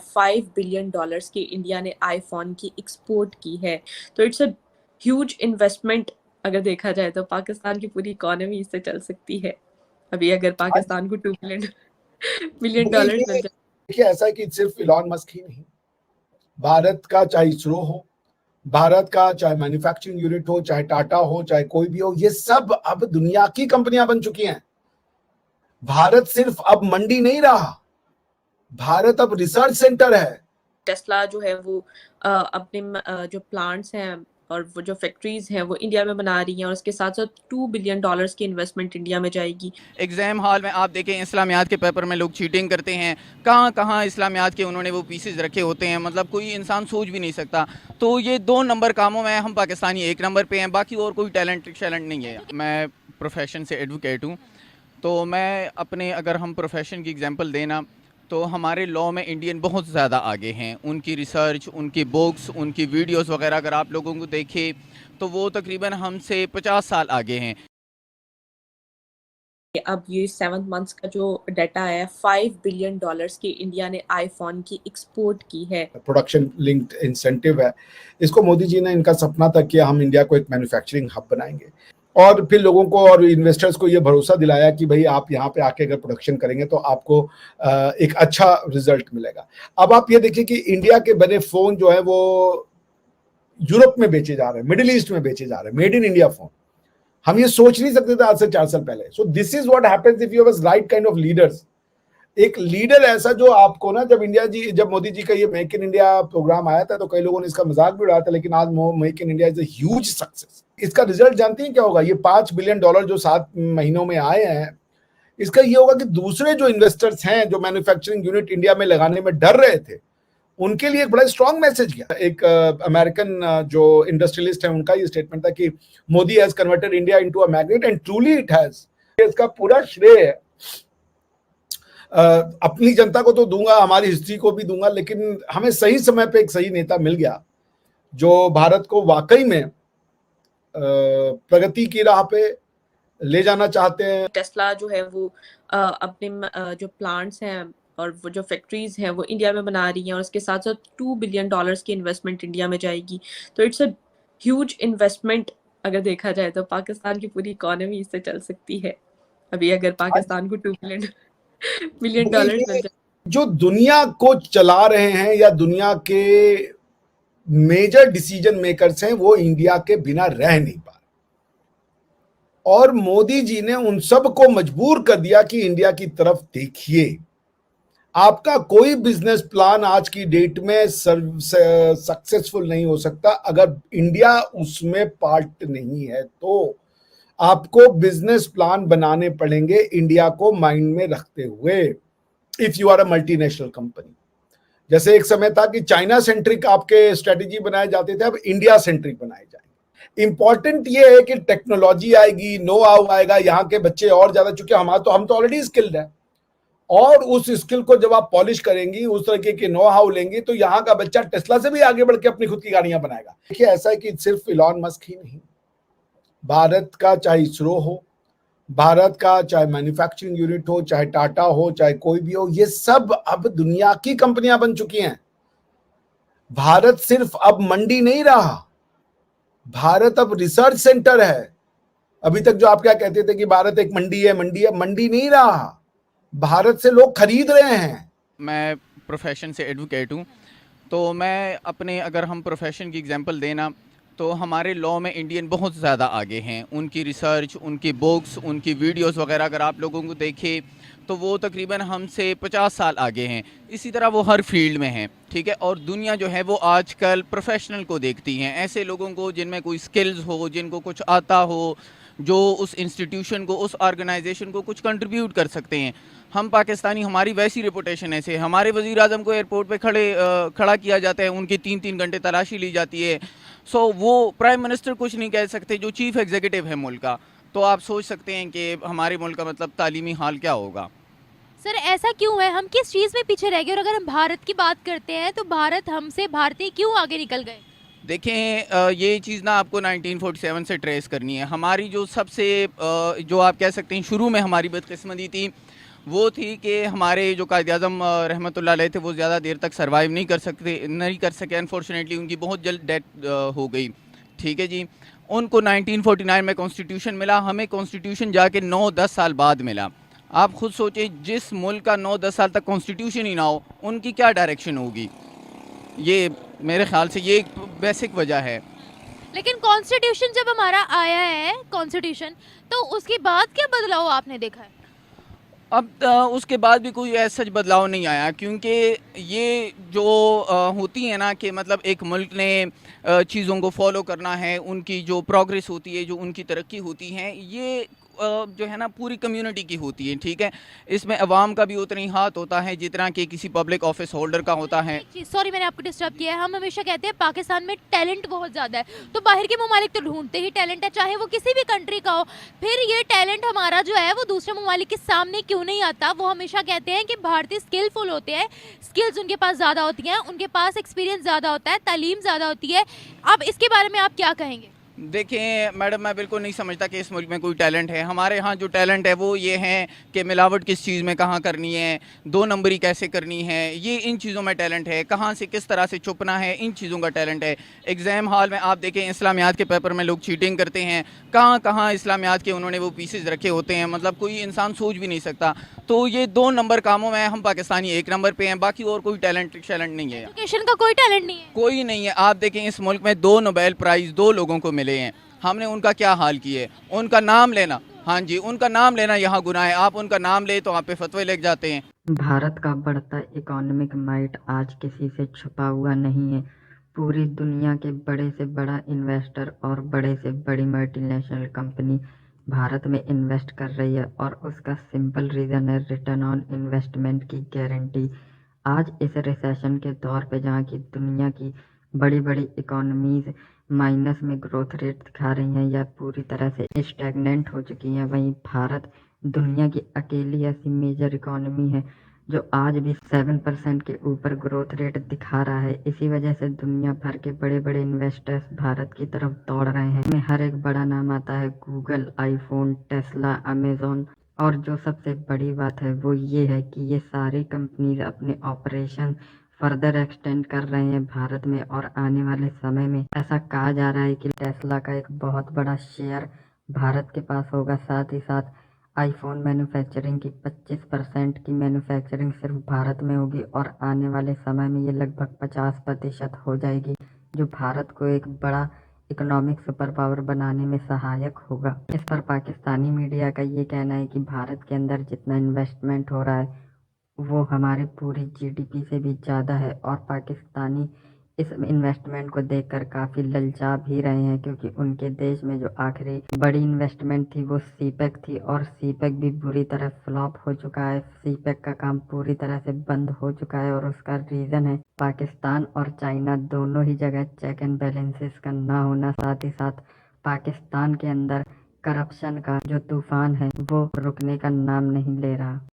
$5 billion की India ने iPhone की एक्सपोर्ट की है। तो इट्स अ ह्यूज इन्वेस्टमेंट। अगर देखा जाए तो पाकिस्तान की पूरी इकोनॉमी इससे चल सकती है। अभी अगर पाकिस्तान को $2 बिलियन नहीं, डॉलर्स मिल जाए। देखिए ऐसा है कि सिर्फ इलॉन मस्क ही नहीं, भारत का चाहे इसरो हो, भारत का चाहे मैन्युफैक्चरिंग यूनिट हो, चाहे टाटा हो, चाहे कोई भी हो, ये सब अब दुनिया की कंपनियां बन चुकी हैं। भारत सिर्फ अब मंडी नहीं रहा, भारत अब रिसर्च सेंटर है। टेस्ला जो है वो अपने जो प्लांट्स हैं और वो जो फैक्ट्रीज हैं वो इंडिया में बना रही हैं, और उसके साथ साथ $2 बिलियन की इन्वेस्टमेंट इंडिया में जाएगी। एग्ज़ाम हॉल में आप देखें इस्लामियात के पेपर में लोग चीटिंग करते हैं, कहाँ कहाँ इस्लामियात के उन्होंने वो पीसेज रखे होते हैं, मतलब कोई इंसान सोच भी नहीं सकता। तो ये 2 नंबर कामों में हम पाकिस्तानी 1 नंबर पे हैं, बाकी और कोई टैलेंट नहीं है। मैं प्रोफेशन से एडवोकेट हूँ, तो मैं अपने अगर हम प्रोफेशन की एग्जांपल देना तो हमारे लॉ में इंडियन बहुत ज़्यादा आगे हैं। उनकी रिसर्च, उनकी बुक्स, उनकी वीडियोस वगैरह अगर आप लोगों को देखें तो वो तकरीबन हमसे 50 साल आगे हैं। अब ये 7 मंथ्स का जो डाटा है, $5 बिलियन की इंडिया ने आईफोन की एक्सपोर्ट की है। प्रोडक्शन लिंक्ड इंसेंटिव है, इसको मोदी जी ने इनका सपना था कि हम इंडिया को एक मैन्युफैक्चरिंग हब बनाएंगे, और फिर लोगों को और इन्वेस्टर्स को ये भरोसा दिलाया कि भाई आप यहाँ पे आके अगर प्रोडक्शन करेंगे तो आपको एक अच्छा रिजल्ट मिलेगा। अब आप ये देखिए कि इंडिया के बने फोन जो है वो यूरोप में बेचे जा रहे हैं, मिडिल ईस्ट में बेचे जा रहे हैं, मेड इन इंडिया फोन। हम ये सोच नहीं सकते थे आज से 4 साल पहले। So this is what happens if you have right kind of leaders. एक लीडर ऐसा जो आपको ना, जब मोदी जी का ये मेक इन इंडिया प्रोग्राम आया था तो कई लोगों ने इसका मजाक भी उड़ाया था, लेकिन आज make in India is a huge success. इसका रिजल्ट जानती हैं क्या होगा? ये $5 बिलियन जो 7 महीनों में आए हैं, इसका ये होगा कि दूसरे जो इन्वेस्टर्स हैं जो मैन्युफैक्चरिंग यूनिट इंडिया में लगाने में डर रहे थे, उनके लिए एक बड़ा स्ट्रॉन्ग मैसेज गया। एक अमेरिकन जो इंडस्ट्रियलिस्ट है उनका ये स्टेटमेंट था कि Modi has converted India into a magnet and truly it has. इसका पूरा श्रेय अपनी जनता को तो दूंगा, हमारी हिस्ट्री को भी दूंगा, लेकिन हमें सही समय पे एक सही नेता मिल गया जो भारत को वाकई में प्रगति की राह पे ले जाना चाहते हैं। टेस्ला जो है वो अपने जो प्लांट्स हैं और वो जो फैक्ट्रीज हैं वो इंडिया में बना रही हैं, और उसके साथ साथ $2 बिलियन की इन्वेस्टमेंट इंडिया में जाएगी। तो इट्स अ ह्यूज इन्वेस्टमेंट। अगर देखा जाए तो पाकिस्तान की पूरी इकोनॉमी इससे चल सकती है। अभी अगर पाकिस्तान को $2 बिलियन मिल जाए। जो दुनिया को चला रहे हैं या दुनिया के मेजर डिसीजन मेकर्स हैं, वो इंडिया के बिना रह नहीं पा रहे, और मोदी जी ने उन सब को मजबूर कर दिया कि इंडिया की तरफ देखिए। आपका कोई बिजनेस प्लान आज की डेट में सक्सेसफुल नहीं हो सकता अगर इंडिया उसमें पार्ट नहीं है। तो आपको बिजनेस प्लान बनाने पड़ेंगे इंडिया को माइंड में रखते हुए, if you are a multinational company. जैसे एक समय था कि चाइना सेंट्रिक आपके स्ट्रेटेजी बनाए जाते थे, अब इंडिया सेंट्रिक बनाए जाएंगे। इंपॉर्टेंट ये है कि टेक्नोलॉजी आएगी, नो हाउ आएगा, यहाँ के बच्चे और ज्यादा, चूंकि हम तो ऑलरेडी स्किल्ड है, और उस स्किल को जब आप पॉलिश करेंगी, उस तरीके के नो हाउ लेंगी, तो यहाँ का बच्चा टेस्ला से भी आगे बढ़ के अपनी खुद की गाड़ियां बनाएगा। देखिए ऐसा है कि सिर्फ इलॉन मस्क ही नहीं, भारत का चाहे इसरो हो, भारत का चाहे मैन्युफैक्चरिंग यूनिट हो, चाहे टाटा हो, चाहे कोई भी हो, ये सब अब दुनिया की कंपनियां बन चुकी हैं। भारत सिर्फ अब मंडी नहीं रहा, भारत अब रिसर्च सेंटर है। अभी तक जो आप क्या कहते थे कि भारत एक मंडी है, मंडी नहीं रहा, भारत से लोग खरीद रहे हैं। मैं प्रोफेशन से एडवोकेट हूँ, तो मैं अपने अगर हम प्रोफेशन की एग्जांपल देना तो हमारे लॉ में इंडियन बहुत ज़्यादा आगे हैं। उनकी रिसर्च, उनकी बुक्स, उनकी वीडियोस वगैरह अगर आप लोगों को देखें तो वो तकरीबन हमसे 50 साल आगे हैं। इसी तरह वो हर फील्ड में हैं, ठीक है। और दुनिया जो है वो आजकल प्रोफेशनल को देखती हैं, ऐसे लोगों को जिनमें कोई स्किल्स हो, जिनको कुछ आता हो, जो उस इंस्टीट्यूशन को, उस ऑर्गेनाइजेशन को कुछ कंट्रीब्यूट कर सकते हैं। हम पाकिस्तानी, हमारी वैसी रेपुटेशन ऐसे, हमारे वज़ीर आज़म को एयरपोर्ट पे खड़ा किया जाता है, उनकी 3-3 घंटे तलाशी ली जाती है। सो वो प्राइम मिनिस्टर कुछ नहीं कह सकते जो चीफ़ एग्जीक्यूटिव है मुल्क का। तो आप सोच सकते हैं कि हमारे मुल्क का मतलब तालीमी हाल क्या होगा। सर ऐसा क्यों है, हम किस चीज़ में पीछे रह गए? और अगर हम भारत की बात करते हैं तो भारत हमसे, भारतीय क्यों आगे निकल गए? देखें, ये चीज़ ना आपको 1947 से ट्रेस करनी है। हमारी जो सबसे जो आप कह सकते हैं शुरू में हमारी बदकिस्मती थी, वो थी कि हमारे जो कायद-ए-आज़म रहमतुल्लाह अलैह थे वो ज़्यादा देर तक सर्वाइव नहीं कर सके। अनफॉर्चुनेटली उनकी बहुत जल्द डेथ हो गई। ठीक है जी। उनको 1949 में कॉन्स्टिट्यूशन मिला, हमें कॉन्स्टिट्यूशन जाके 9-10 साल बाद मिला। आप खुद सोचें, जिस मुल्क का 9-10 साल तक कॉन्स्टिट्यूशन ही ना हो, उनकी क्या डायरेक्शन होगी। ये मेरे ख्याल से ये एक बेसिक वजह है। लेकिन कॉन्स्टिट्यूशन जब हमारा आया है कॉन्स्टिट्यूशन, तो उसके बाद क्या बदलाव आपने देखा है? अब उसके बाद भी कोई ऐसा सच बदलाव नहीं आया, क्योंकि ये जो होती है ना कि मतलब एक मुल्क ने चीज़ों को फॉलो करना है, उनकी जो प्रोग्रेस होती है, जो उनकी तरक्की होती है, ये जो है ना पूरी कम्युनिटी की होती है। ठीक है, इसमें अवाम का भी उतना ही हाथ होता है जितना कि किसी पब्लिक ऑफिस होल्डर का होता है। एक चीज़, सॉरी मैंने आपको डिस्टर्ब किया है, हम हमेशा कहते हैं पाकिस्तान में टैलेंट बहुत ज़्यादा है, तो बाहर के ममालिक तो ढूंढते ही टैलेंट है, चाहे वो किसी भी कंट्री का हो। फिर ये टैलेंट हमारा जो है वो दूसरे ममालिक के सामने क्यों नहीं आता? वो हमेशा कहते हैं कि भारतीय स्किलफुल होते हैं, स्किल्स उनके पास ज़्यादा होती हैं, उनके पास एक्सपीरियंस ज़्यादा होता है, तालीम ज़्यादा होती है। अब इसके बारे में आप क्या कहेंगे? देखिए मैडम, मैं बिल्कुल नहीं समझता कि इस मुल्क में कोई टैलेंट है। हमारे यहाँ जो टैलेंट है वो ये है कि मिलावट किस चीज़ में कहाँ करनी है, दो नंबरी कैसे करनी है, ये इन चीज़ों में टैलेंट है। कहाँ से किस तरह से छुपना है, इन चीज़ों का टैलेंट है। एग्ज़ाम हॉल में आप देखें, इस्लामियात के पेपर में लोग चीटिंग करते हैं, कहाँ कहाँ इस्लामियात के उन्होंने वो पीसेज रखे होते हैं, मतलब कोई इंसान सोच भी नहीं सकता। तो ये 2 नंबर कामों में हम पाकिस्तानी 1 नंबर पे हैं, बाकी और कोई टैलेंट नहीं है। एजुकेशन का कोई टैलेंट नहीं है। कोई नहीं है। आप देखें, इस मुल्क में 2 नोबेल प्राइज़ 2 लोगों को मिले हैं, हमने उनका क्या हाल किए। उनका नाम लेना, हाँ जी, उनका नाम लेना यहाँ गुनाह है। आप उनका नाम ले तो आप पे फतवे लग जाते हैं। भारत का बढ़ता इकोनॉमिक माइट आज किसी से छुपा हुआ नहीं है। पूरी दुनिया के बड़े से बड़ा इन्वेस्टर और बड़े से बड़ी मल्टीनेशनल कंपनी भारत में इन्वेस्ट कर रही है, और उसका सिंपल रीज़न है रिटर्न ऑन इन्वेस्टमेंट की गारंटी। आज इस रिसेशन के दौर पे जहाँ की दुनिया की बड़ी बड़ी इकोनॉमीज माइनस में ग्रोथ रेट दिखा रही हैं या पूरी तरह से स्टैग्नेंट हो चुकी हैं, वहीं भारत दुनिया की अकेली ऐसी मेजर इकोनॉमी है जो आज भी 7% के ऊपर ग्रोथ रेट दिखा रहा है। इसी वजह से दुनिया भर के बड़े बड़े इन्वेस्टर्स भारत की तरफ दौड़ रहे हैं। इसमें हर एक बड़ा नाम आता है गूगल, आईफोन, टेस्ला, अमेजोन। और जो सबसे बड़ी बात है वो ये है कि ये सारी कंपनीज अपने ऑपरेशन फर्दर एक्सटेंड कर रहे हैं भारत में, और आने वाले समय में ऐसा कहा जा रहा है कि टेस्ला का एक बहुत बड़ा शेयर भारत के पास होगा। साथ ही साथ आईफोन मैन्युफैक्चरिंग की 25% की मैन्युफैक्चरिंग सिर्फ भारत में होगी, और आने वाले समय में ये लगभग 50% हो जाएगी, जो भारत को एक बड़ा इकोनॉमिक सुपर पावर बनाने में सहायक होगा। इस पर पाकिस्तानी मीडिया का ये कहना है कि भारत के अंदर जितना इन्वेस्टमेंट हो रहा है वो हमारी पूरी जीडीपी से भी ज़्यादा है, और पाकिस्तानी इस इन्वेस्टमेंट को देखकर काफ़ी ललचा भी रहे हैं, क्योंकि उनके देश में जो आखिरी बड़ी इन्वेस्टमेंट थी वो सीपेक थी, और सीपेक भी बुरी तरह फ्लॉप हो चुका है। सीपेक का काम पूरी तरह से बंद हो चुका है, और उसका रीज़न है पाकिस्तान और चाइना दोनों ही जगह चेक एंड बैलेंसेस का ना होना। साथ ही साथ पाकिस्तान के अंदर करप्शन का जो तूफान है वो रुकने का नाम नहीं ले रहा।